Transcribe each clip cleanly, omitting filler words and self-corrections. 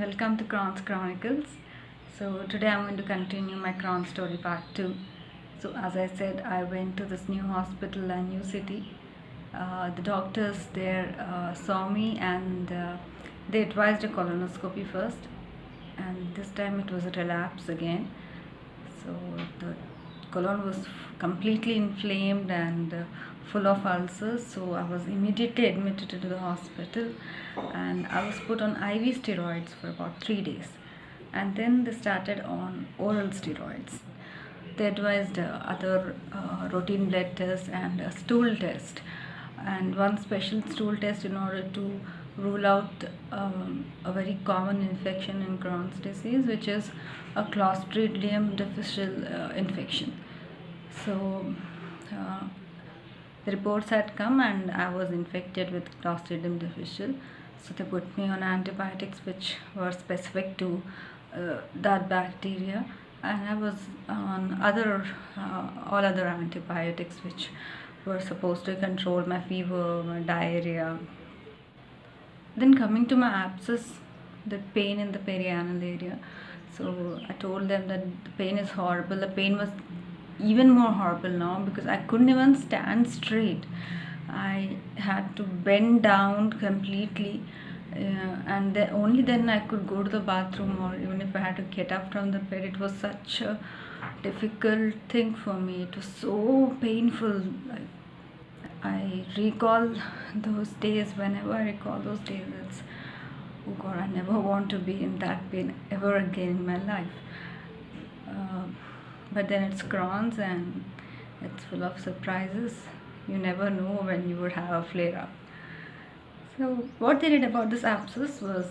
welcome to Crohn's Chronicles. So today I'm going to continue my Crohn story part 2. So as I said, I went to this new hospital, a new city. The doctors there saw me and they advised a colonoscopy first, and this time it was a relapse again. So the colon was completely inflamed and full of ulcers, so I was immediately admitted into the hospital and I was put on IV steroids for about 3 days, and then they started on oral steroids. They advised other routine blood tests and a stool test, and one special stool test in order to rule out a very common infection in Crohn's disease, which is a Clostridium difficile infection. So the reports had come and I was infected with Clostridium difficile. So they put me on antibiotics which were specific to that bacteria, and I was on all other antibiotics which were supposed to control my fever, my diarrhea. Then coming to my abscess, the pain in the perianal area. So I told them that the pain is horrible. The pain was even more horrible now because I couldn't even stand straight. I had to bend down completely, and only then I could go to the bathroom, or even if I had to get up from the bed. It was such a difficult thing for me. It was so painful. I recall those days. Whenever I recall those days, it's, oh God, I never want to be in that pain ever again in my life. But then it's Crohn's and it's full of surprises. You never know when you would have a flare up. So what they did about this abscess was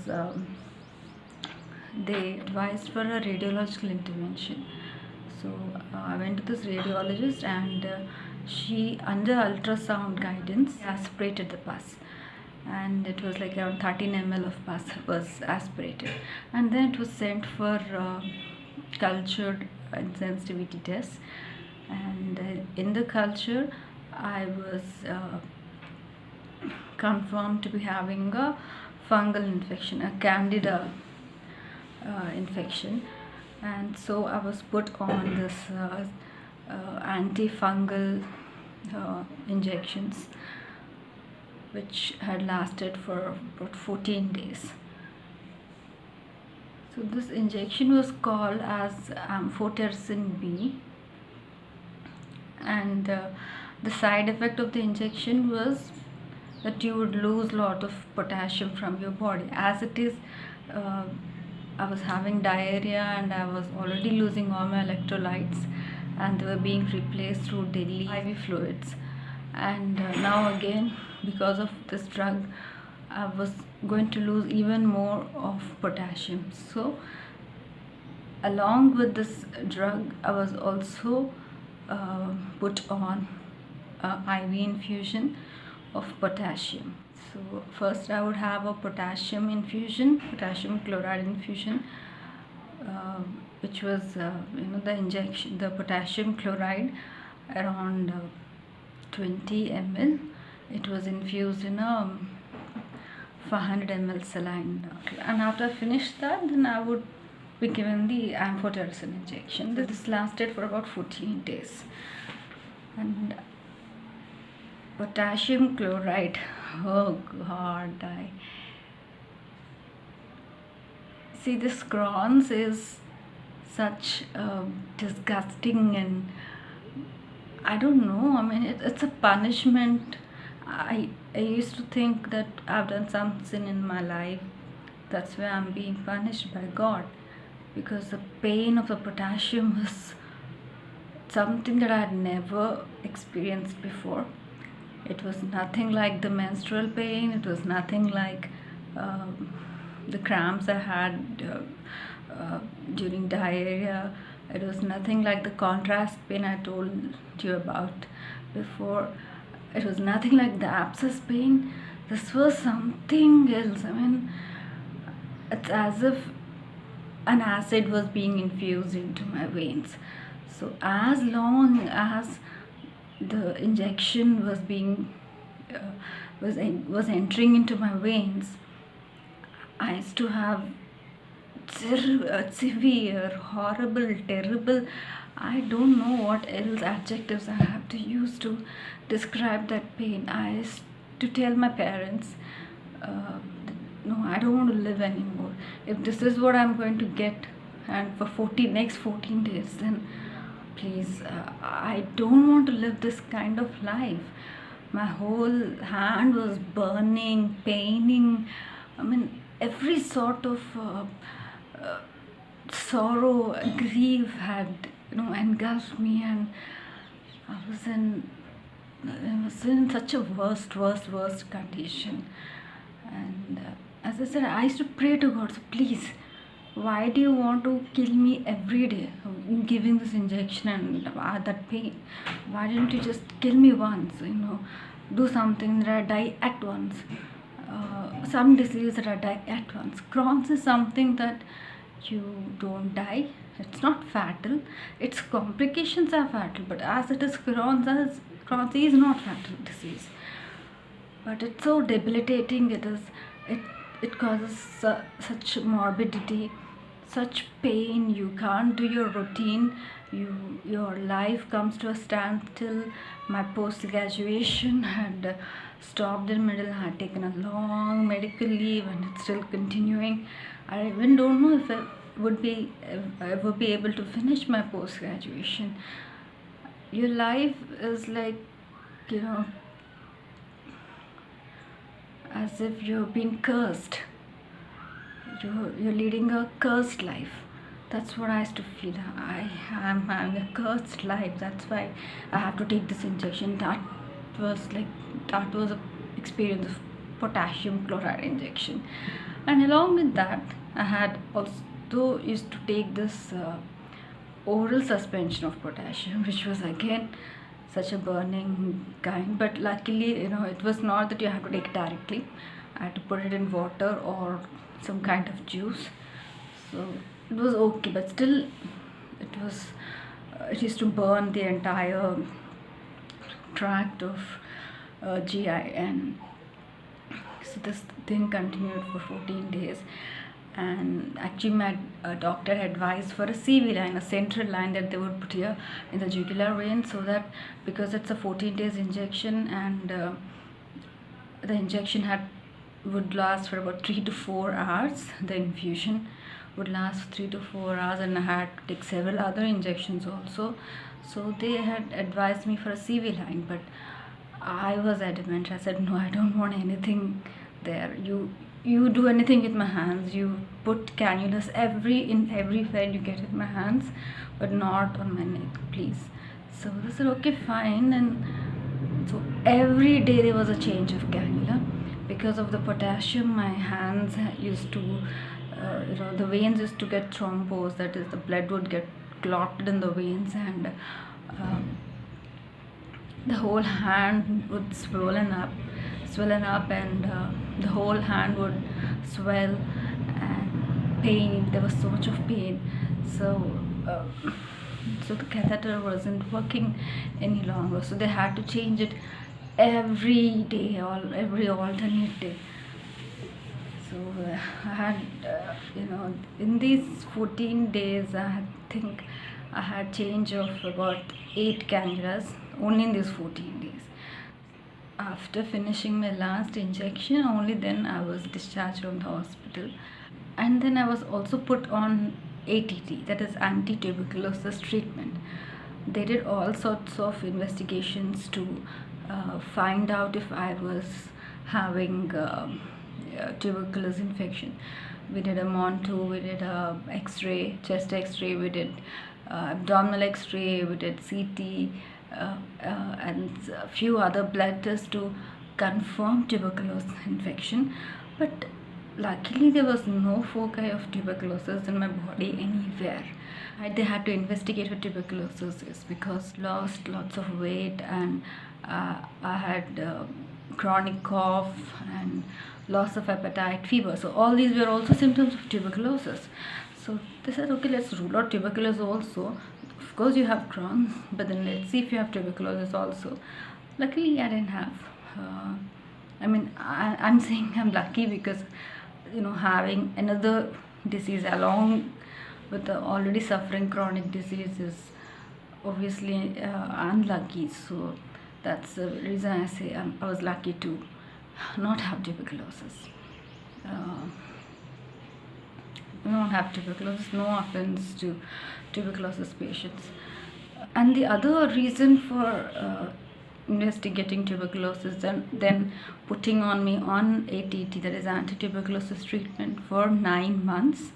they advised for a radiological intervention. So I went to this radiologist and she, under ultrasound guidance, aspirated the pus, and it was like around 13 ml of pus was aspirated, and then it was sent for cultured and sensitivity tests. And in the culture I was confirmed to be having a fungal infection, a candida infection, and so I was put on this antifungal injections which had lasted for about 14 days. So this injection was called as amphotericin B, and the side effect of the injection was that you would lose a lot of potassium from your body. As it is, I was having diarrhea and I was already losing all my electrolytes, and they were being replaced through daily IV fluids. And now again, because of this drug, I was going to lose even more of potassium. So along with this drug, I was also put on IV infusion of potassium. So first I would have a potassium infusion, potassium chloride infusion, which was the injection, the potassium chloride around 20 ml. It was infused in a 500 ml saline, and after I finished that, then I would be given the amphotericin injection. This lasted for about 14 days. And potassium chloride, oh God, I see this Crohn's is such disgusting, and I don't know, I mean it's a punishment. I used to think that I've done some sin in my life, that's why I'm being punished by God, because the pain of the potassium was something that I had never experienced before. It was nothing like the menstrual pain. It was nothing like the cramps I had during diarrhea. It was nothing like the contrast pain I told you about before. It was nothing like the abscess pain. This was something else. I mean, it's as if an acid was being infused into my veins. So as long as the injection was being was entering into my veins, I used to have severe, horrible, terrible. I don't know what else adjectives I have to use to describe that pain. I used to tell my parents, uh, no, I don't want to live anymore. If this is what I'm going to get, and for next 14 days, then please, I don't want to live this kind of life. My whole hand was burning, paining. I mean, every sort of uh, sorrow, grief had engulfed me, and I was in such a worst condition. And as I said, I used to pray to God, so please, why do you want to kill me every day, giving this injection and that pain? Why didn't you just kill me once? Do something that I die at once. Some disease that I die at once. Crohn's is something that you don't die. It's not fatal. Its complications are fatal, but as it is Crohn's is not fatal disease. But it's so debilitating. It causes such morbidity, such pain. You can't do your routine. Your life comes to a standstill. My post graduation had stopped in middle. I had taken a long medical leave, and it's still continuing. I even don't know if I would be able to finish my post graduation. Your life is like, as if you're being cursed. You're leading a cursed life. That's what I used to feel. I am having a cursed life. That's why I have to take this injection. Was a experience of potassium chloride injection. And along with that, I had also used to take this oral suspension of potassium, which was again such a burning kind. But luckily, it was not that you have to take it directly. I had to put it in water or some kind of juice. So it was okay, but still, it used to burn the entire tract of GI, and so this thing continued for 14 days. And actually, my doctor advised for a CV line, a central line that they would put here in the jugular vein, so that because it's a 14 days injection, and the injection would last for about 3 to 4 hours. The infusion would last 3 to 4 hours, and I had to take several other injections also. So they had advised me for a CV line, but I was adamant. I said, no, I don't want anything there. You do anything with my hands. You put cannulas in every vein you get in my hands, but not on my neck, please. So they said, okay, fine. And so every day there was a change of cannula. Because of the potassium, my hands used to, the veins used to get thrombosed. That is, the blood would get clotted in the veins, and the whole hand would swollen up, and the whole hand would swell and pain. There was so much of pain. So the catheter wasn't working any longer. So they had to change it every day or every alternate day. So I had, in these 14 days, I think I had change of about 8 cannulas only in these 14 days. After finishing my last injection, only then I was discharged from the hospital. And then I was also put on ATT, that is anti-tuberculosis treatment. They did all sorts of investigations to find out if I was having tuberculosis infection. We did a MON2, we did a X-ray, chest X-ray, we did abdominal X-ray, we did CT, and a few other blood tests to confirm tuberculosis infection. But luckily there was no foci of tuberculosis in my body anywhere. They had to investigate for tuberculosis because lost lots of weight, and I had chronic cough and loss of appetite, fever. So all these were also symptoms of tuberculosis. So they said, okay, let's rule out tuberculosis also. Of course you have Crohn's, but then let's see if you have tuberculosis also. Luckily I didn't have. I'm saying I'm lucky because having another disease along with the already suffering chronic disease is obviously unlucky. So that's the reason I say I was lucky to not have tuberculosis. Uh, not have tuberculosis. No offense to tuberculosis patients. And the other reason for investigating tuberculosis and then putting on me on ATT, that is anti-tuberculosis treatment, for 9 months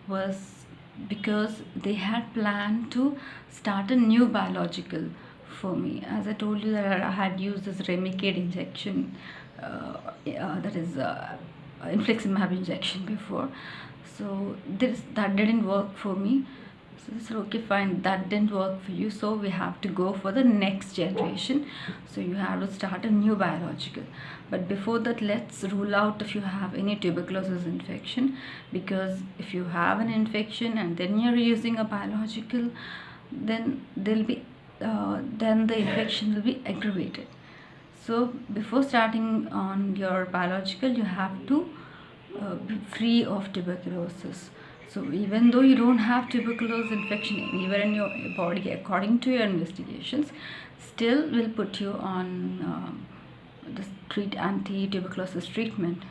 was because they had planned to start a new biological for me. As I told you that I had used this Remicade injection, that is infliximab injection before. So that didn't work for me. So they said, okay, fine, that didn't work for you, so we have to go for the next generation. So you have to start a new biological. But before that, let's rule out if you have any tuberculosis infection, because if you have an infection and then you're using a biological, then then the infection will be aggravated. So before starting on your biological, you have to be free of tuberculosis. So even though you don't have tuberculosis infection anywhere in your body, according to your investigations, still will put you on the anti-tuberculosis treatment.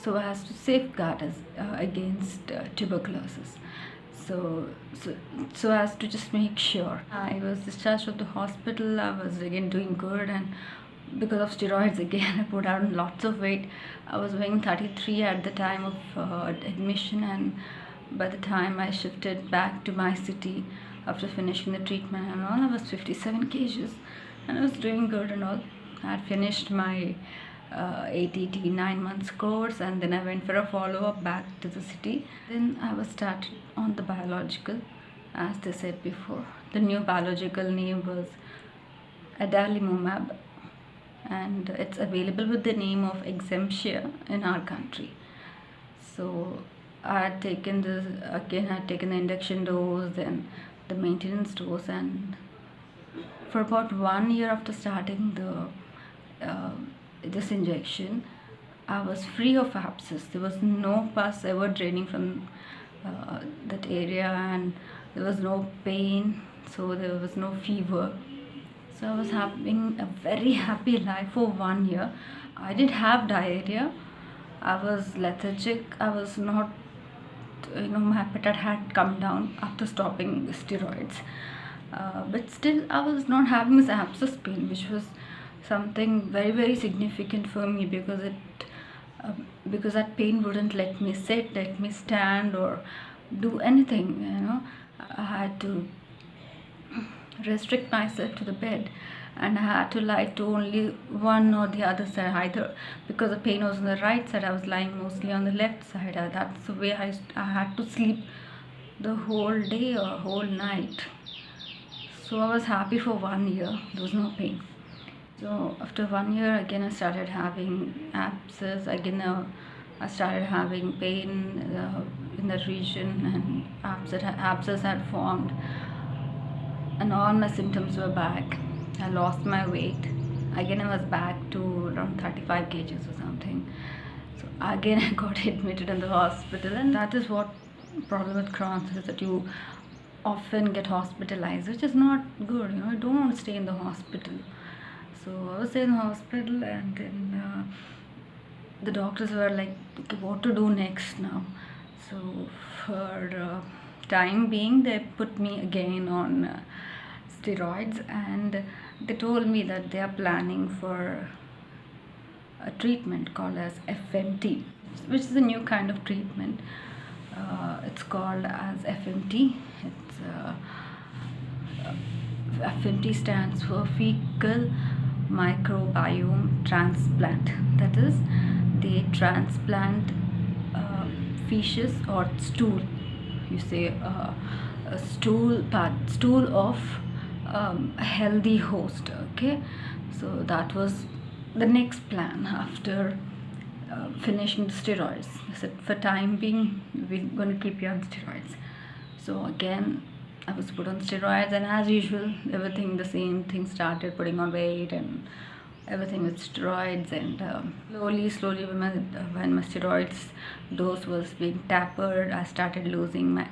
So as to safeguard us against tuberculosis. So as to just make sure. I was discharged from the hospital. I was again doing good, and because of steroids again I put on lots of weight. I was weighing 33 at the time of admission, and by the time I shifted back to my city after finishing the treatment and all, I was 57 kgs, and I was doing good and all. I had finished my ATT 9 months course, and then I went for a follow-up back to the city. Then I was started on the biological, as they said before. The new biological name was adalimumab, and it's available with the name of Exemptia in our country. So I had taken this again. I had taken the induction dose, then the maintenance dose, and for about 1 year after starting this injection, I was free of abscess. There was no pus ever draining from that area, and there was no pain, so there was no fever. So I was having a very happy life for 1 year. I didn't have diarrhea. I was lethargic. I was not, my appetite had come down after stopping steroids. But still, I was not having this abscess pain, which was something very, very significant for me, because that pain wouldn't let me sit, let me stand, or do anything. I had to restrict myself to the bed, and I had to lie to only one or the other side. Either because the pain was on the right side, I was lying mostly on the left side. That's the way I had to sleep the whole day or whole night. So I was happy for 1 year. There was no pain. So after 1 year, again I started having abscess. Again I started having pain in that region, and abscess had formed, and all my symptoms were back. I lost my weight. Again I was back to around 35 kgs or something. So again I got admitted in the hospital, and that is what problem with Crohn's is, that you often get hospitalized, which is not good. You don't want to stay in the hospital. So I was in the hospital, and then the doctors were like, okay, what to do next now? So for time being, they put me again on steroids, and they told me that they are planning for a treatment called as FMT, which is a new kind of treatment. It's called as FMT. FMT stands for fecal microbiome transplant. That is, they transplant feces or stool. You say a stool of a healthy host. Okay, so that was the next plan after finishing the steroids. I said, for time being, we're going to keep you on steroids. So again I was put on steroids, and as usual, everything, the same thing started, putting on weight and everything with steroids, and slowly when my steroids dose was being tapered, I started losing my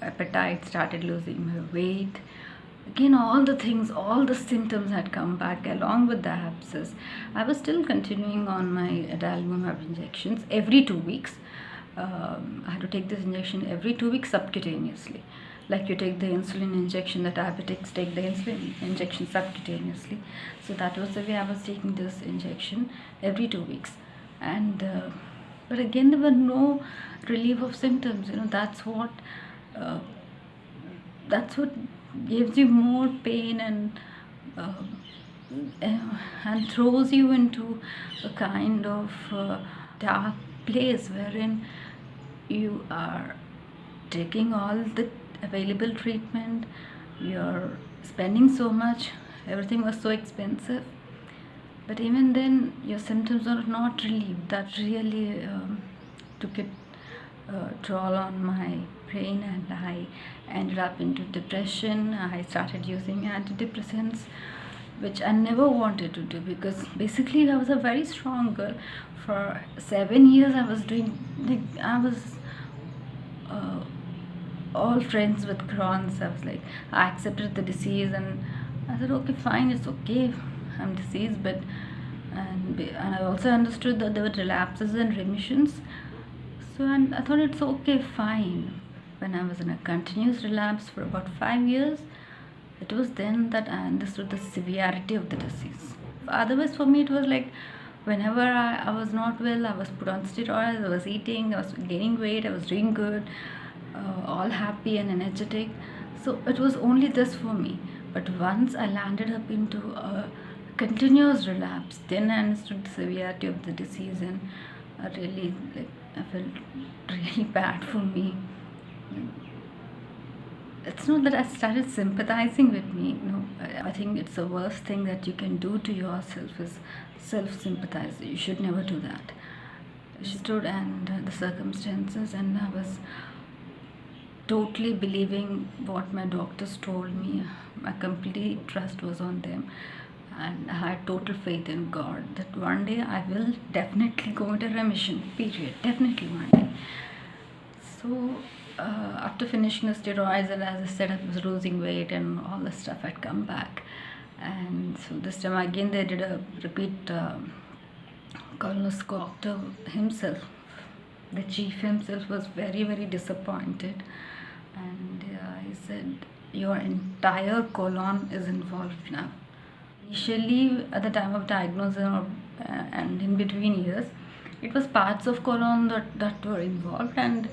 appetite, started losing my weight. Again, all the things, all the symptoms had come back along with the abscess. I was still continuing on my adalimumab injections every 2 weeks. I had to take this injection every 2 weeks subcutaneously. Like you take the insulin injection, the diabetics take the insulin injection subcutaneously. So that was the way I was taking this injection every 2 weeks. And but again, there were no relief of symptoms. Uh, that's what gives you more pain, uh, and throws you into a kind of dark place wherein you are taking all the available treatment, you're spending so much, everything was so expensive, but even then your symptoms are not relieved. That really took it toll on my brain, and I ended up into depression. I started using antidepressants, which I never wanted to do, because basically I was a very strong girl. For 7 years I was doing, like, I was uh, all friends with Crohn's. I was like, I accepted the disease, and I said, okay, fine, it's okay, I'm diseased, but and I also understood that there were relapses and remissions. So, and I thought it's okay, fine. When I was in a continuous relapse for about 5 years, it was then that I understood the severity of the disease. Otherwise, for me, it was like whenever I was not well, I was put on steroids, I was eating, I was gaining weight, I was doing good, all happy and energetic. So it was only this for me. But once I landed up into a continuous relapse, then I understood the severity of the disease, and I felt really bad for me. It's not that I started sympathizing with me. No, I think it's the worst thing that you can do to yourself is self-sympathize. You should never do that. Stood and the circumstances, and I was totally believing what my doctors told me. My complete trust was on them, and I had total faith in God that one day I will definitely go into remission. Period. Definitely one day. So after finishing the steroids, and as I said, I was losing weight and all the stuff had come back. And so this time again they did a repeat colonoscopy. Doctor himself, the chief himself, was very, very disappointed, and he said, your entire colon is involved now. Initially, at the time of diagnosis and in between years, it was parts of colon that were involved, and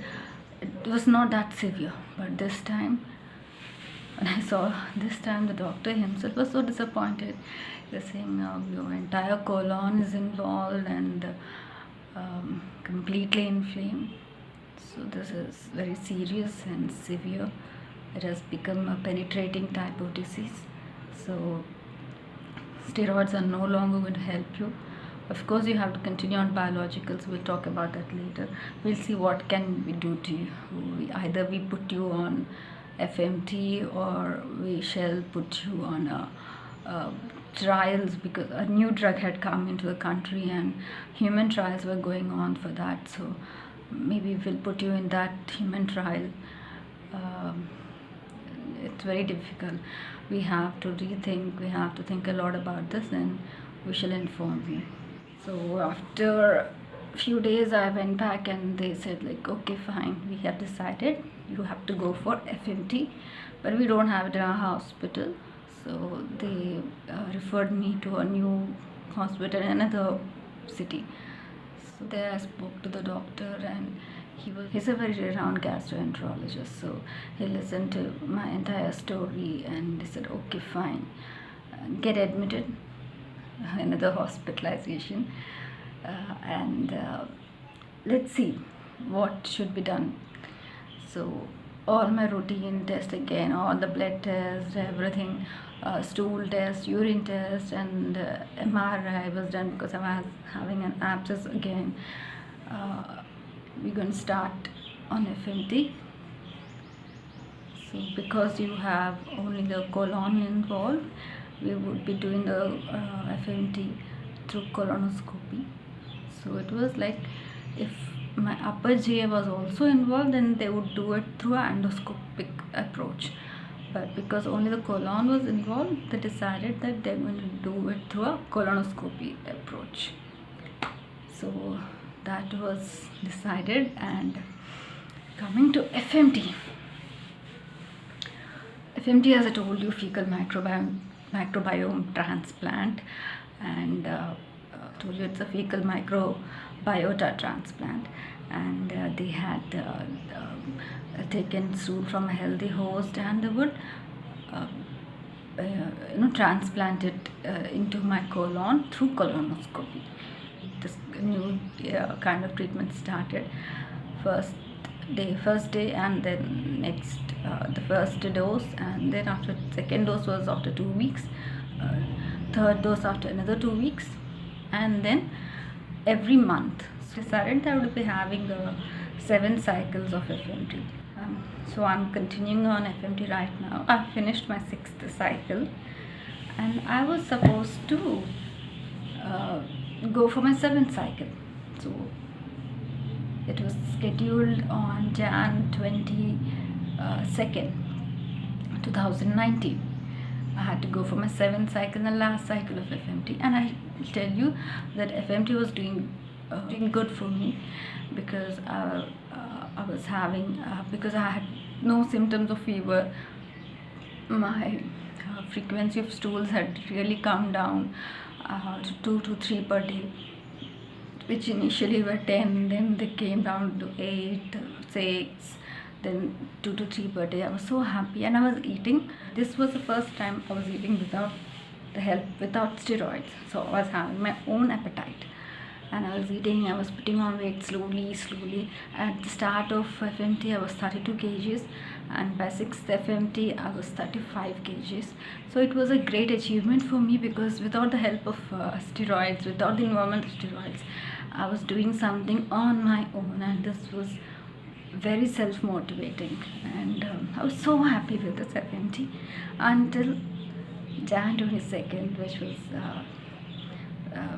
it was not that severe. But this time, when I saw this time, the doctor himself was so disappointed. He was saying, your entire colon is involved and completely inflamed. So this is very serious and severe. It has become a penetrating type of disease. So steroids are no longer going to help you. Of course, you have to continue on biologicals. We'll talk about that later. We'll see what can we do to you. Either we put you on FMT, or we shall put you on trials, because a new drug had come into the country and human trials were going on for that. So maybe we'll put you in that human trial. It's very difficult. We have to rethink, we have to think a lot about this, and we shall inform you. So after a few days I went back, and they said, like, okay, fine, we have decided you have to go for FMT, but we don't have it in our hospital. So they referred me to a new hospital in another city. So there I spoke to the doctor, and he's a very renowned gastroenterologist. So he listened to my entire story, and he said, okay, fine, get admitted, another hospitalization, and let's see what should be done. So all my routine tests again, all the blood tests, everything, stool test, urine test, and MRI was done, because I was having an abscess again. We're going to start on FMT. So because you have only the colon involved, we would be doing the FMT through colonoscopy. So it was like if my upper GI was also involved, then they would do it through an endoscopic approach. But because only the colon was involved, they decided that they're going to do it through a colonoscopy approach. So that was decided. And coming to FMT. FMT, as I told you, fecal microbiome transplant, and told you it's a fecal microbiota transplant. And they had taken stool from a healthy host, and they would transplant it into my colon through colonoscopy. This new kind of treatment started first day, and then next the first dose, and then after second dose was after 2 weeks, third dose after another 2 weeks, and then every month. So decided that I would be having 7 cycles of FMT. So I'm continuing on FMT right now. I finished my 6th cycle, and I was supposed to go for my 7th cycle. So it was scheduled on Jan 22nd, 2019. I had to go for my 7th cycle, the last cycle of FMT, and I tell you that FMT was doing good for me, because I was having because I had no symptoms of fever. My frequency of stools had really come down to 2 to 3 per day, which initially were 10, then they came down to 8, 6, then 2 to 3 per day. I was so happy, and I was eating. This was the first time I was eating without steroids. So I was having my own appetite, and I was eating. I was putting on weight slowly. At the start of FMT, I was 32 kgs, and by 6th FMT, I was 35 kgs. So it was a great achievement for me, because without the help of steroids, without the involvement of steroids, I was doing something on my own, and this was very self-motivating. And I was so happy with this FMT until Jan 22nd,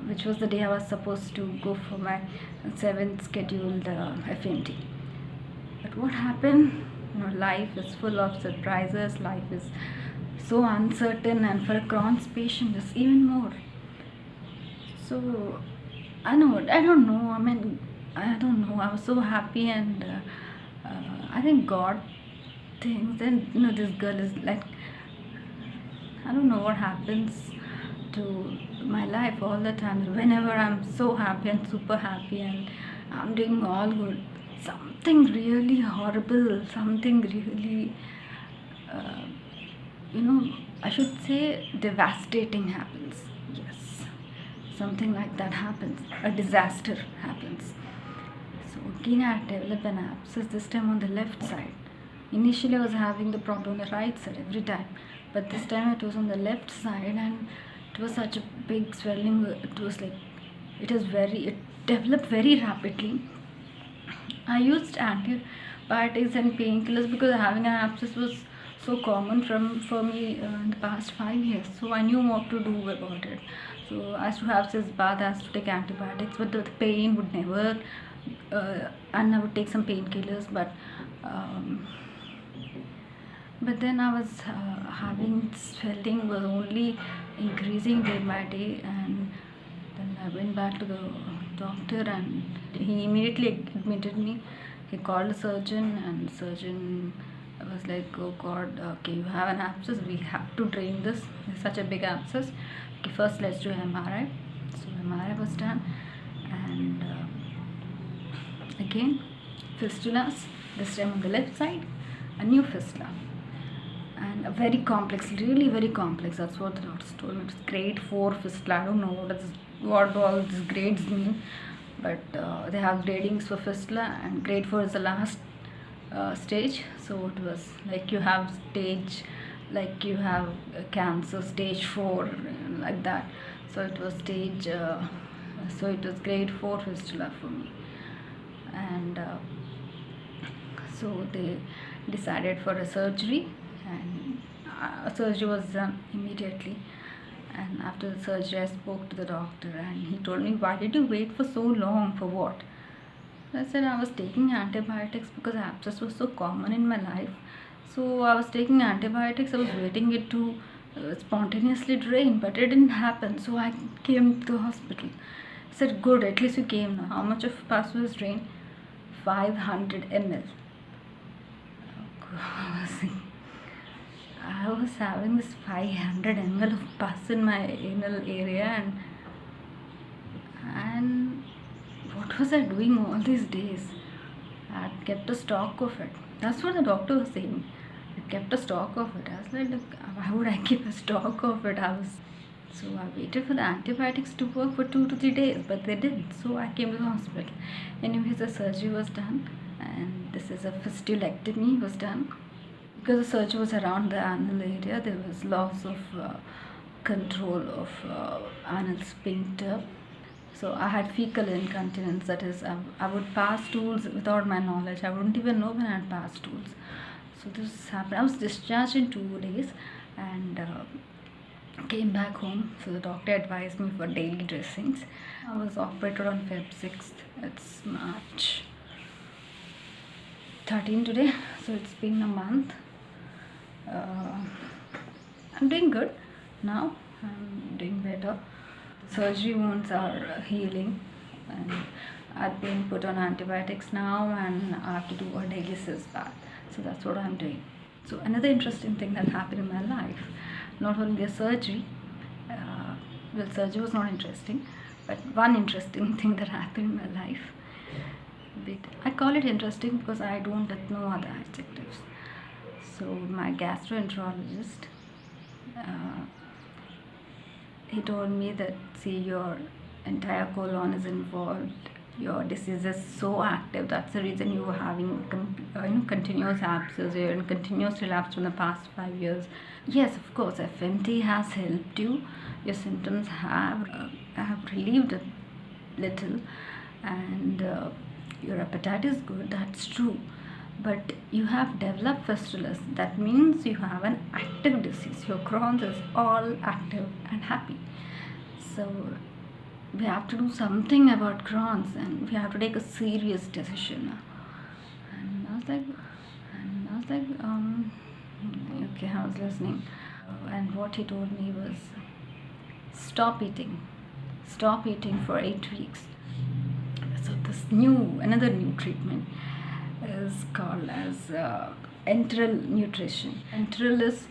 which was the day I was supposed to go for my 7th scheduled FMT. But what happened? Life is full of surprises. Life is so uncertain, and for a Crohn's patient, it's even more. So I don't know. I don't know. I was so happy, and I think God thinks, and this girl is like, I don't know what happens to my life all the time. Whenever I'm so happy and super happy, and I'm doing all good, something really horrible, something really, I should say devastating happens. Yes, something like that happens. A disaster happens. So again, I developed an abscess, this time on the left side. Initially, I was having the problem on the right side every time, but this time it was on the left side, and it was such a big swelling. It was like, it developed very rapidly. I used antibiotics and painkillers, because having an abscess was so common for me in the past 5 years. So I knew what to do about it. So I used to have this bath, I used to take antibiotics, but the pain would never, and I would take some painkillers, but then I was having swelling was only increasing day by day. And then I went back to the doctor, and he immediately admitted me. He called a surgeon, and the surgeon was like, oh God, okay, you have an abscess, we have to drain this. It's such a big abscess. Okay, first let's do MRI. So MRI was done, and again fistulas, this time on the left side, a new fistula, and a very complex, really very complex. That's what the doctors told me. It's grade 4 fistula. I don't know what all these grades mean, but they have gradings for fistula, and grade 4 is the last stage. So it was like you have cancer stage 4, like that. So it was grade 4 fistula for me. And so they decided for a surgery, and surgery was done immediately. And after the surgery, I spoke to the doctor, and he told me, "Why did you wait for so long? For what?" I said I was taking antibiotics because abscess was so common in my life. So I was taking antibiotics. I was waiting it to spontaneously drain, but it didn't happen. So I came to the hospital. I said, "Good, at least you came now." How much of pus was drained? 500 ml. I was having this 500 ml of pus in my anal area, and what was I doing all these days? I had kept a stock of it. That's what the doctor was saying. I kept a stock of it. I was like, "Look, why would I keep a stock of it?" So I waited for the antibiotics to work for 2 to 3 days, but they didn't. So I came to the hospital. Anyways, the surgery was done, and this is a fistulectomy was done. Because the surgery was around the anal area, there was loss of control of anal sphincter. So I had fecal incontinence, that is, I would pass stools without my knowledge. I wouldn't even know when I had passed stools. So this happened. I was discharged in 2 days and came back home. So the doctor advised me for daily dressings. I was operated on Feb 6th. It's March 13 today, so it's been a month. I'm doing good now. I'm doing better. Surgery wounds are healing, and I've been put on antibiotics now, and I have to do a daily cis bath. So that's what I'm doing. So another interesting thing that happened in my life, not only the surgery, well, surgery was not interesting, but one interesting thing that happened in my life. I call it interesting because I don't get no other adjectives. So my gastroenterologist, he told me that, see, your entire colon is involved, your disease is so active, that's the reason you were having continuous abscess, you're in continuous relapse from the past 5 years. Yes, of course, FMT has helped you, your symptoms have relieved a little, and your appetite is good, that's true. But you have developed fistulas. That means you have an active disease. Your Crohn's is all active and happy. So we have to do something about Crohn's, and we have to take a serious decision. And I was like, okay, I was listening. And what he told me was, stop eating for 8 weeks. So another new treatment is called as enteral nutrition. Enteral is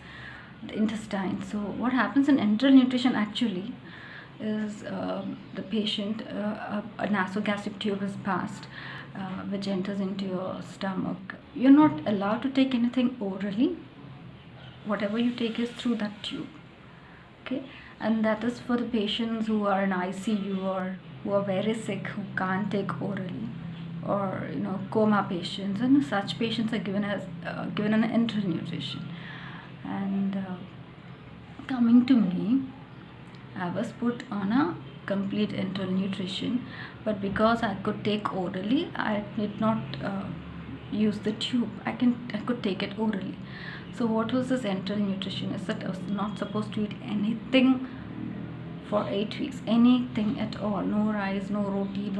the intestine. So what happens in enteral nutrition actually is the patient, a nasogastric tube is passed, which enters into your stomach. You're not allowed to take anything orally. Whatever you take is through that tube. Okay, and that is for the patients who are in ICU or who are very sick, who can't take orally, or coma patients, and such patients are given an enteral nutrition. And coming to me, I was put on a complete enteral nutrition, but because I could take orally, I did not use the tube. I could take it orally. So what was this enteral nutrition is that I was not supposed to eat anything for 8 weeks, anything at all. No rice, no roti,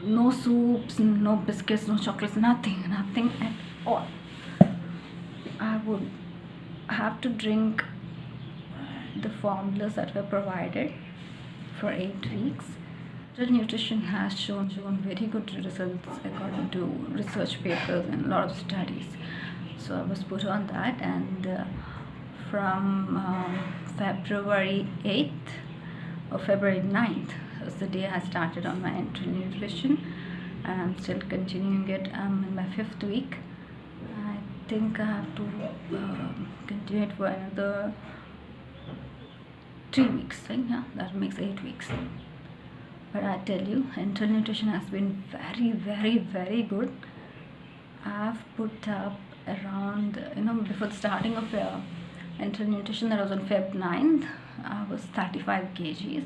no soups, no biscuits, no chocolates, nothing at all. I would have to drink the formulas that were provided for 8 weeks. Enteral nutrition has shown very good results according to research papers and a lot of studies. So I was put on that, and from February 8th or February 9th was the day I started on my enteral nutrition, and I'm still continuing it. I'm in my 5th week. I think I have to continue it for another 3 weeks. Yeah, that makes 8 weeks. But I tell you, enteral nutrition has been very, very, very good. I've put up around, before the starting of enteral nutrition, that was on Feb 9th, I was 35 kgs,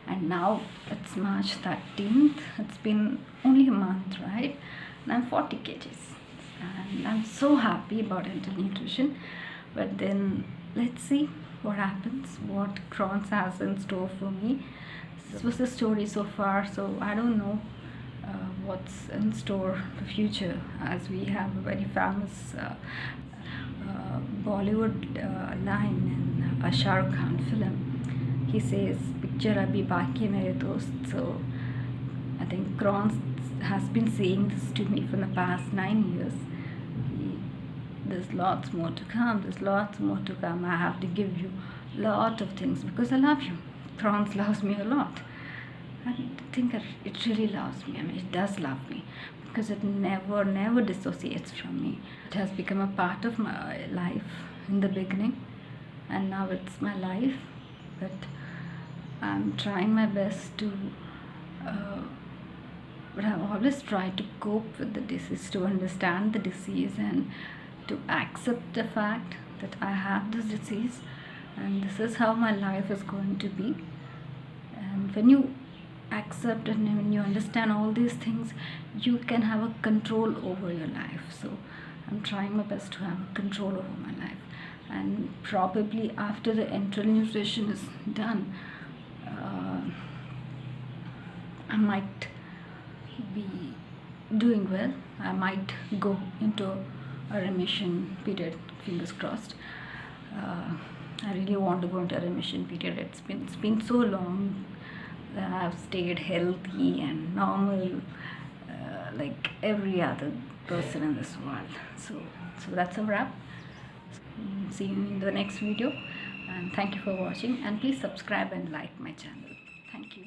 and now it's March 13th. It's been only a month, right? And I'm 40 kgs, and I'm so happy about enteral nutrition. But then let's see what happens, what Crohn's has in store for me. This was the story so far, so I don't know what's in store the future, as we have a very famous Bollywood line in a Shah Rukh Khan film. He says, "Picture abhi baki hai mere dost." So I think Crohn has been saying this to me for the past 9 years. There's lots more to come. There's lots more to come. I have to give you a lot of things because I love you. Crohn loves me a lot. I think it really loves me. I mean, it does love me because it never dissociates from me. It has become a part of my life in the beginning, and now it's my life. But I'm trying my best to. But I've always tried to cope with the disease, to understand the disease, and to accept the fact that I have this disease, and this is how my life is going to be. And when you accept and when you understand all these things, you can have a control over your life. So I'm trying my best to have control over my life, and probably after the enteral nutrition is done, I might be doing well. I might go into a remission period, fingers crossed. I really want to go into a remission period. It's been so long that I've stayed healthy and normal, like every other person in this world. So that's a wrap. See you in the next video, and thank you for watching, and please subscribe and like my channel. Thank you.